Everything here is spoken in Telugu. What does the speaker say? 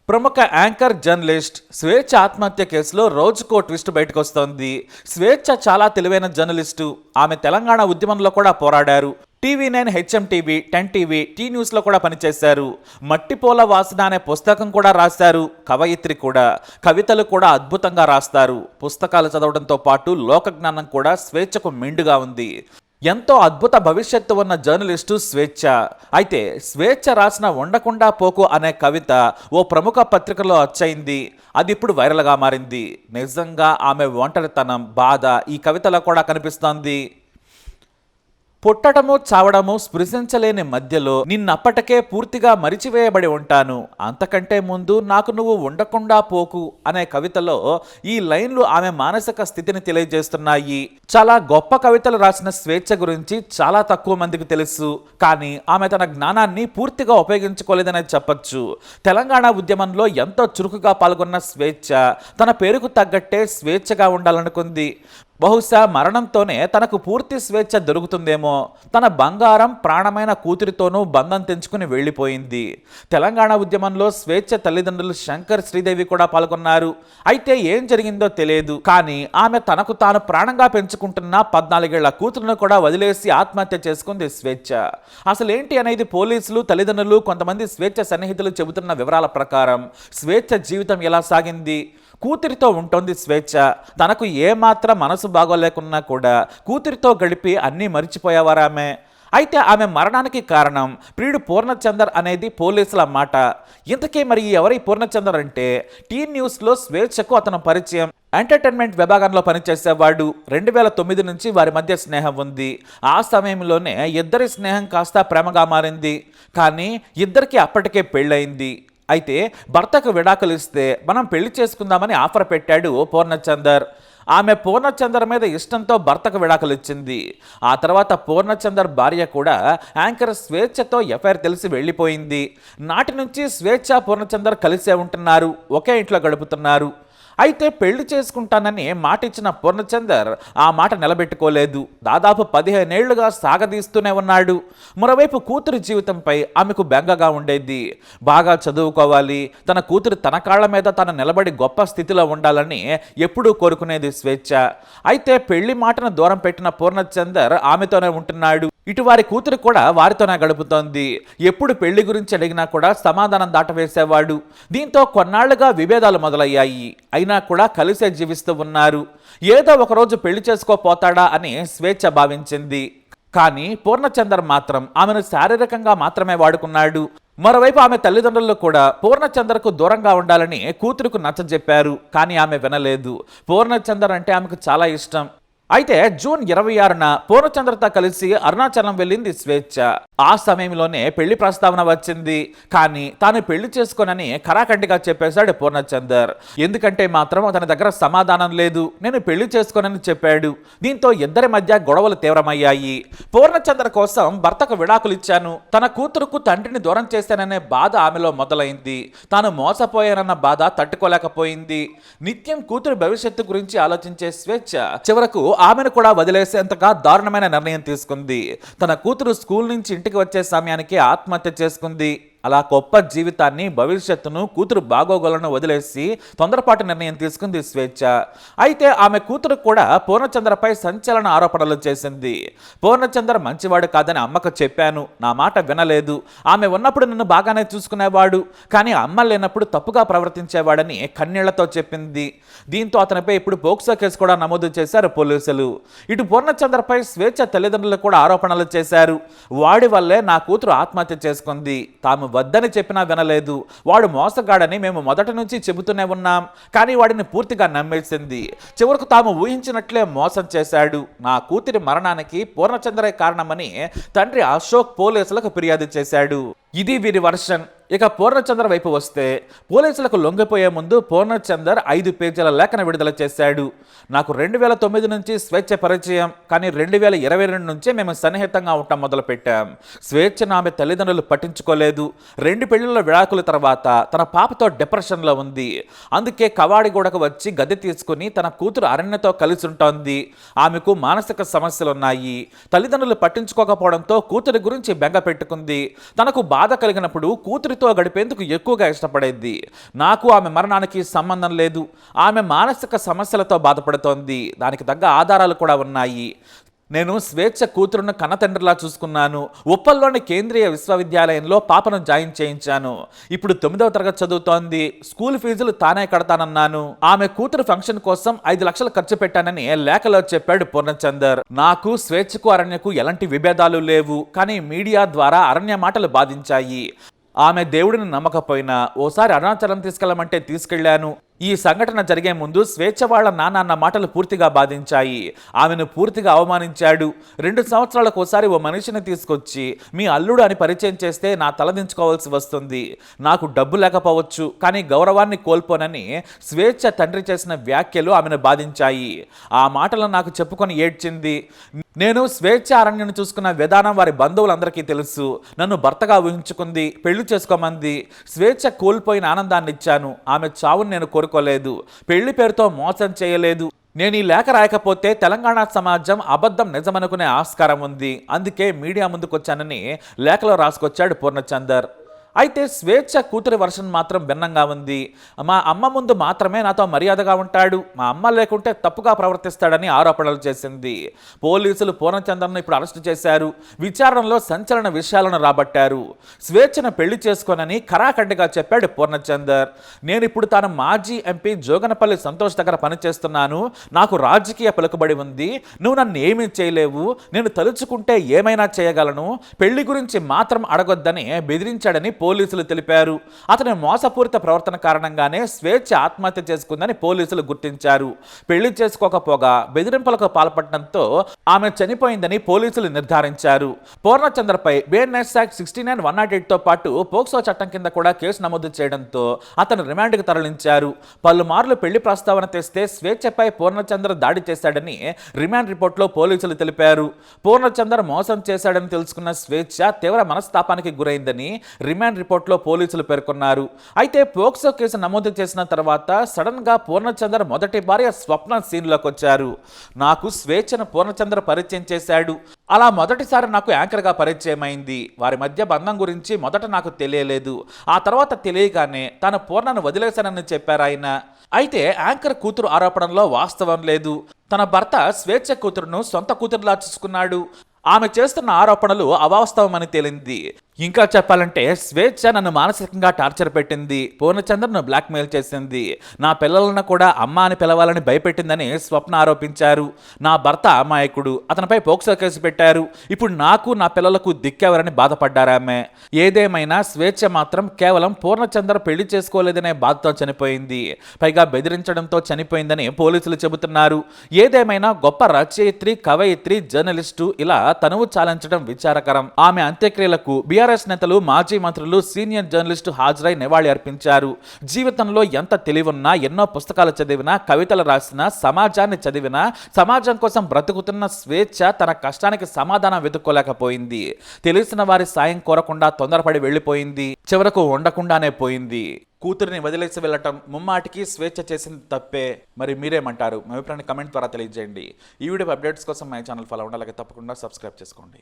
ప్రముఖ యాంకర్ జర్నలిస్ట్ స్వేచ్ఛ ఆత్మహత్య కేసులో రోజుకో ట్విస్ట్ బయటకు వస్తోంది. స్వేచ్ఛ చాలా తెలివైన జర్నలిస్టు. ఆమె తెలంగాణ ఉద్యమంలో కూడా పోరాడారు. టీవీ9, హెచ్ఎంటీవీ, 10 టీవీ, టీ న్యూస్లో కూడా పనిచేశారు. మట్టిపోల వాసన అనే పుస్తకం కూడా రాశారు. కవయిత్రి కూడా. కవితలు కూడా అద్భుతంగా రాస్తారు. పుస్తకాలు చదవడంతో పాటు లోకజ్ఞానం కూడా స్వేచ్ఛకు మెండుగా ఉంది. ఎంతో అద్భుత భవిష్యత్తు ఉన్న జర్నలిస్టు స్వేచ్ఛ. అయితే స్వేచ్ఛ రాసిన ఉండకుండా పోకు అనే కవిత ఓ ప్రముఖ పత్రికలో అచ్చయింది. అది ఇప్పుడు వైరల్గా మారింది. నిజంగా ఆమె ఒంటరితనం, బాధ ఈ కవితలో కూడా కనిపిస్తోంది. పుట్టడము చావడము స్పృశించలేని మధ్యలో నిన్నప్పటికే పూర్తిగా మరిచివేయబడి ఉంటాను. అంతకంటే ముందు నాకు నువ్వు ఉండకుండా పోకు అనే కవితలో ఈ లైన్లు ఆమె మానసిక స్థితిని తెలియజేస్తున్నాయి. చాలా గొప్ప కవితలు రాసిన స్వేచ్ఛ గురించి చాలా తక్కువ మందికి తెలుసు. కానీ ఆమె తన జ్ఞానాన్ని పూర్తిగా ఉపయోగించుకోలేదనే చెప్పొచ్చు. తెలంగాణ ఉద్యమంలో ఎంతో చురుకుగా పాల్గొన్న స్వేచ్ఛ తన పేరుకు తగ్గట్టే స్వేచ్ఛగా ఉండాలనుకుంది. బహుశా మరణంతోనే తనకు పూర్తి స్వేచ్ఛ దొరుకుతుందేమో. తన బంగారం, ప్రాణమైన కూతురితోనూ బంధం తెంచుకుని వెళ్ళిపోయింది. తెలంగాణ ఉద్యమంలో స్వేచ్ఛ తల్లిదండ్రులు శంకర్, శ్రీదేవి కూడా పాల్గొన్నారు. అయితే ఏం జరిగిందో తెలియదు. కానీ ఆమె తనకు తాను ప్రాణంగా పెంచుకుంటున్న 14 ఏళ్ల కూతురును కూడా వదిలేసి ఆత్మహత్య చేసుకుంది స్వేచ్ఛ. అసలేంటి అనేది పోలీసులు, తల్లిదండ్రులు, కొంతమంది స్వేచ్ఛ సన్నిహితులు చెబుతున్న వివరాల ప్రకారం స్వేచ్ఛ జీవితం ఎలా సాగింది. కూతురితో ఉంటుంది స్వేచ్ఛ. తనకు ఏమాత్రం మనసు బాగోలేకున్నా కూడా కూతురితో గడిపి అన్నీ మర్చిపోయేవారామె. అయితే ఆమె మరణానికి కారణం ప్రియుడు పూర్ణచందర్ అనేది పోలీసుల మాట. ఇంతకీ మరి ఎవరి పూర్ణచందర్ అంటే టీ న్యూస్లో స్వేచ్ఛకు అతను పరిచయం. ఎంటర్టైన్మెంట్ విభాగంలో పనిచేసేవాడు. 2009 నుంచి వారి మధ్య స్నేహం ఉంది. ఆ సమయంలోనే ఇద్దరి స్నేహం కాస్త ప్రేమగా మారింది. కానీ ఇద్దరికి అప్పటికే పెళ్ళయింది. అయితే భర్తకు విడాకులు ఇస్తే మనం పెళ్లి చేసుకుందామని ఆఫర్ పెట్టాడు పూర్ణచందర్. ఆమె పూర్ణచందర్ మీద ఇష్టంతో భర్తకు విడాకులు ఇచ్చింది. ఆ తర్వాత పూర్ణచందర్ భార్య కూడా యాంకర్ స్వేచ్ఛతో ఎఫ్ఐఆర్ తెలిసి వెళ్ళిపోయింది. నాటి నుంచి స్వేచ్ఛ, పూర్ణచందర్ కలిసే ఉంటున్నారు. ఒకే ఇంట్లో గడుపుతున్నారు. అయితే పెళ్లి చేసుకుంటానని మాట ఇచ్చిన పూర్ణచందర్ ఆ మాట నిలబెట్టుకోలేదు. దాదాపు 15 ఏళ్లుగా సాగదీస్తూనే ఉన్నాడు. మరోవైపు కూతురు జీవితంపై ఆమెకు బెంగగా ఉండేది. బాగా చదువుకోవాలి, తన కూతురు తన కాళ్ల మీద తను నిలబడి గొప్ప స్థితిలో ఉండాలని ఎప్పుడూ కోరుకునేది స్వేచ్ఛ. అయితే పెళ్లి మాటను దూరం పెట్టిన పూర్ణచందర్ ఆమెతోనే ఉంటున్నాడు. ఇటు వారి కూతురు కూడా వారితోనే గడుపుతోంది. ఎప్పుడు పెళ్లి గురించి అడిగినా కూడా సమాధానం దాటవేసేవాడు. దీంతో కొన్నాళ్లుగా విభేదాలు మొదలయ్యాయి. అయినా కూడా కలిసే జీవిస్తూ ఉన్నారు. ఏదో ఒకరోజు పెళ్లి చేసుకోపోతాడా అని స్వేచ్ఛ భావించింది. కానీ పూర్ణచందర్ మాత్రం ఆమెను శారీరకంగా మాత్రమే వాడుకున్నాడు. మరోవైపు ఆమె తల్లిదండ్రులు కూడా పూర్ణచందర్కు దూరంగా ఉండాలని కూతురుకు నచ్చజెప్పారు. కానీ ఆమె వినలేదు. పూర్ణచందర్ అంటే ఆమెకు చాలా ఇష్టం. అయితే జూన్ 26న పూర్ణచంద్రతో కలిసి అరుణాచలం వెళ్ళింది స్వేచ్ఛ. ఆ సమయంలోనే పెళ్లి ప్రస్తావన వచ్చింది. కానీ తాను పెళ్లి చేసుకోనని ఖరాఖండిగా చెప్పేశాడు పూర్ణచందర్. ఎందుకంటే మాత్రం తన దగ్గర సమాధానం లేదు. నేను పెళ్లి చేసుకోనని చెప్పాడు. దీంతో ఇద్దరి మధ్య గొడవలు తీవ్రమయ్యాయి. పూర్ణచందర్ కోసం భర్తకు విడాకులు ఇచ్చాను, తన కూతురుకు తండ్రిని దూరం చేశాననే బాధ ఆమెలో మొదలైంది. తాను మోసపోయానన్న బాధ తట్టుకోలేకపోయింది. నిత్యం కూతురు భవిష్యత్తు గురించి ఆలోచించే స్వేచ్ఛ చివరకు ఆమెను కూడా వదిలేసేంతగా దారుణమైన నిర్ణయం తీసుకుంది. తన కూతురు స్కూల్ నుంచి ఇంటికి వచ్చే సమయానికి ఆత్మహత్య చేసుకుంది. అలా గొప్ప జీవితాన్ని, భవిష్యత్తును, కూతురు బాగోగులను వదిలేసి తొందరపాటు నిర్ణయం తీసుకుంది స్వేచ్ఛ. అయితే ఆమె కూతురు కూడా పూర్ణచంద్రపై సంచలన ఆరోపణలు చేసింది. పూర్ణచంద్ర మంచివాడు కాదని అమ్మకు చెప్పాను, నా మాట వినలేదు. ఆమె ఉన్నప్పుడు నన్ను బాగానే చూసుకునేవాడు, కానీ అమ్మ లేనప్పుడు తప్పుగా ప్రవర్తించేవాడని కన్నీళ్లతో చెప్పింది. దీంతో అతనిపై ఇప్పుడు పోక్సో కేసు కూడా నమోదు చేశారు పోలీసులు. ఇటు పూర్ణచంద్రపై స్వేచ్ఛ తల్లిదండ్రులు కూడా ఆరోపణలు చేశారు. వాడి వల్లే నా కూతురు ఆత్మహత్య చేసుకుంది, తాము వద్దని చెప్పినా వినలేదు, వాడు మోసగాడని మేము మొదటి నుంచి చెబుతూనే ఉన్నాం, కానీ వాడిని పూర్తిగా నమ్మేసింది. చివరకు తాము ఊహించినట్లే మోసం చేశాడు. నా కూతురి మరణానికి పూర్ణచంద్రే కారణమని తండ్రి అశోక్ పోలీసులకు ఫిర్యాదు చేశాడు. ఇది వీరి వర్షన్. ఇక పూర్ణచందర్ వైపు వస్తే పోలీసులకు లొంగిపోయే ముందు పూర్ణచందర్ 5 పేజీల లేఖన విడుదల చేశాడు. నాకు 2009 నుంచి స్వేచ్ఛ పరిచయం, కానీ 2022 నుంచే మేము సన్నిహితంగా ఉండటం మొదలుపెట్టాం. స్వేచ్ఛను ఆమె తల్లిదండ్రులు పట్టించుకోలేదు. 2 పెళ్లిళ్ళ విడాకుల తర్వాత తన పాపతో డిప్రెషన్లో ఉంది. అందుకే కవాడిగూడకు వచ్చి గద్దె తీసుకుని తన కూతురు అరణ్యతో కలిసి ఉంటోంది. ఆమెకు మానసిక సమస్యలున్నాయి. తల్లిదండ్రులు పట్టించుకోకపోవడంతో కూతురి గురించి బెంగ పెట్టుకుంది. తనకు బాధ కలిగినప్పుడు కూతురితో గడిపేందుకు ఎక్కువగా ఇష్టపడేది. నాకు ఆమె మరణానికి సంబంధం లేదు. ఆమె మానసిక సమస్యలతో బాధపడుతోంది. దానికి తగ్గ ఆధారాలు కూడా ఉన్నాయి. నేను స్వేచ్ఛ కూతురును కన్నతండ్రిలా చూసుకున్నాను. ఉప్పల్లోని కేంద్రీయ విశ్వవిద్యాలయంలో పాపను జాయిన్ చేయించాను. ఇప్పుడు 9వ తరగతి చదువుతోంది. స్కూల్ ఫీజులు తానే కడతానన్నాను. ఆమె కూతురు ఫంక్షన్ కోసం 5 లక్షలు ఖర్చు పెట్టానని లేఖలో చెప్పాడు పూర్ణచందర్. నాకు స్వేచ్ఛకు అరణ్యకు ఎలాంటి విభేదాలు లేవు. కానీ మీడియా ద్వారా అరణ్య మాటలు బాధించాయి. ఆమె దేవుడిని నమ్మకపోయినా ఓసారి అరుణాచలం తీసుకెళ్లమంటే తీసుకెళ్లాను. ఈ సంఘటన జరిగే ముందు స్వేచ్ఛ వాళ్ళ నాన్న అన్న మాటలు పూర్తిగా బాధించాయి. ఆమెను పూర్తిగా అవమానించాడు. 2 సంవత్సరాలకు ఒకసారి ఓ మనిషిని తీసుకొచ్చి మీ అల్లుడు అని పరిచయం చేస్తే నా తలదించుకోవాల్సి వస్తుంది. నాకు డబ్బు లేకపోవచ్చు, కానీ గౌరవాన్ని కోల్పోనని స్వేచ్ఛ తండ్రి చేసిన వ్యాఖ్యలు ఆమెను బాధించాయి. ఆ మాటలను నాకు చెప్పుకొని ఏడ్చింది. నేను స్వేచ్ఛ అరణ్యను చూసుకున్న విధానం వారి బంధువులందరికీ తెలుసు. నన్ను భర్తగా ఊహించుకుంది, పెళ్లి చేసుకోమంది. స్వేచ్ఛ కోల్పోయిన ఆనందాన్ని ఇచ్చాను. ఆమె చావును నేను కోరుకోలేదు. పెళ్లి పేరుతో మోసం చేయలేదు. నేను ఈ లేఖ రాయకపోతే తెలంగాణ సమాజం అబద్ధం నిజమనుకునే ఆస్కారం ఉంది. అందుకే మీడియా ముందుకొచ్చానని లేఖలో రాసుకొచ్చాడు పూర్ణచందర్. అయితే స్వేచ్ఛ కూతురి వర్షన్ మాత్రం భిన్నంగా ఉంది. మా అమ్మ ముందు మాత్రమే నాతో మర్యాదగా ఉంటాడు, మా అమ్మ లేకుంటే తప్పుగా ప్రవర్తిస్తాడని ఆరోపణలు చేసింది. పోలీసులు పూర్ణచందర్ను ఇప్పుడు అరెస్టు చేశారు. విచారణలో సంచలన విషయాలను రాబట్టారు. స్వేచ్ఛను పెళ్లి చేసుకోనని ఖరాఖండిగా చెప్పాడు పూర్ణచందర్. నేను ఇప్పుడు తాను మాజీ ఎంపీ జోగనపల్లి సంతోష్ దగ్గర పనిచేస్తున్నాను. నాకు రాజకీయ పలుకుబడి ఉంది. నువ్వు నన్ను ఏమీ చేయలేవు. నేను తలుచుకుంటే ఏమైనా చేయగలను. పెళ్లి గురించి మాత్రం అడగొద్దని బెదిరించాడని పోలీసులు తెలిపారు. అతని మోసపూరిత ప్రవర్తన కారణంగానే స్వేచ్ఛ ఆత్మహత్య చేసుకుందని పోలీసులు గుర్తించారు. పెళ్లి చేసుకోకపోగా బెదిరింపులకు పాల్పడడంతో ఆమె చనిపోయిందని పోలీసులు నిర్ధారించారు. పూర్ణచంద్రపై బిఎన్ఎస్ యాక్ట్ 69(108)తో పాటు పోక్సో చట్టం కింద కూడా కేసు నమోదు చేయడంతో అతను రిమాండ్కి తరలించారు. పలుమార్లు పెళ్లి ప్రస్తావన తెస్తే స్వేచ్ఛపై పూర్ణచంద్ర దాడి చేశాడని రిమాండ్ రిపోర్టులో పోలీసులు తెలిపారు. పూర్ణచంద్ర మోసం చేశాడని తెలుసుకున్న స్వేచ్ఛ తీవ్ర మనస్తాపానికి గురైందని రిమాండ్ రిపోర్ట్లో పోలీసులు పేర్కొన్నారు. అయితే పోక్సో కేసు నమోదు చేసిన తర్వాత సడన్ గా పూర్ణచంద్ర మొదటి భార్య స్వప్న సీన్లోకి వచ్చారు. నాకు స్వేచ్ఛను పూర్ణచంద్ర పరిచయం చేశాడు. అలా మొదటిసారి నాకు యాంకర్గా పరిచయం అయింది. వారి మధ్య బంధం గురించి మొదట నాకు తెలియలేదు. ఆ తర్వాత తెలియగానే తన పూర్ణను వదిలేశానని చెప్పారు ఆయన. అయితే యాంకర్ కూతురు ఆరోపణలో వాస్తవం లేదు. తన భర్త స్వేచ్ఛ కూతురును సొంత కూతురులా చూసుకున్నాడు. ఆమె చేస్తున్న ఆరోపణలు అవాస్తవమని తేలింది. ఇంకా చెప్పాలంటే స్వేచ్ఛ నన్ను మానసికంగా టార్చర్ పెట్టింది. పూర్ణచంద్రను బ్లాక్మెయిల్ చేసింది. నా పిల్లలను కూడా అమ్మ అని పిలవాలని భయపెట్టిందని స్వప్న ఆరోపించారు. నా భర్త అమాయకుడు, అతనిపై పోక్సో కేసు పెట్టారు. ఇప్పుడు నాకు నా పిల్లలకు దిక్కెవరని బాధపడ్డారామె. ఏదేమైనా స్వేచ్ఛ మాత్రం కేవలం పూర్ణచంద్ర పెళ్లి చేసుకోలేదనే బాధతో చనిపోయింది. పైగా బెదిరించడంతో చనిపోయిందని పోలీసులు చెబుతున్నారు. ఏదేమైనా గొప్ప రచయిత్రి, కవయిత్రి, జర్నలిస్టు ఇలా తనువు చాలించడం విచారకరం. ఆమె అంత్యక్రియలకు బీఆర్ఎస్ నేతలు, మాజీ మంత్రులు, సీనియర్ జర్నలిస్టు హాజరై నివాళి అర్పించారు. జీవితంలో ఎంత తెలివున్నా, ఎన్నో పుస్తకాలు చదివినా, కవితలు రాసినా, సమాజాన్ని చదివినా, సమాజం కోసం బ్రతుకుతున్న స్వేచ్ఛ తన కష్టానికి సమాధానం వెతుక్కోలేకపోయింది. తెలిసిన వారి సాయం కోరకుండా తొందరపడి వెళ్ళిపోయింది. చివరకు ఉండకుండానే పోయింది. కూతురిని వదిలేసి వెళ్ళటం ముమ్మాటికి స్వేచ్ఛ చేసింది తప్పే. మరి మీరేమంటారు? మీ అభిప్రాయాన్ని కమెంట్ ద్వారా తెలియజేయండి. ఈ వీడియో అప్డేట్స్ కోసం మై ఛానల్ ఫాలో అవ్వండి. అలాగే తప్పకుండా సబ్స్క్రైబ్ చేసుకోండి.